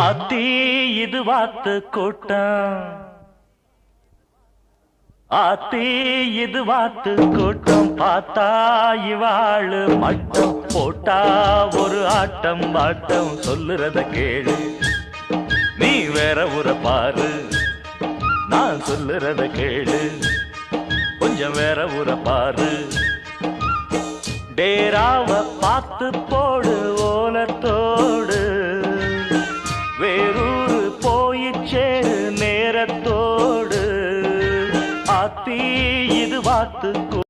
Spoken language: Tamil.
ஆத்தி இது வாத்து கூட்டம், ஆத்தி இது வாத்து கூட்டம். பார்த்தா இவாளு மட்டம் போட்டா ஒரு ஆட்டம் பாட்டம். சொல்லுறத கேளு நீ வேற ஊர பாரு, நான் சொல்லுறத கேளு கொஞ்சம் வேற ஊர பாரு. டேராவ பார்த்து போடு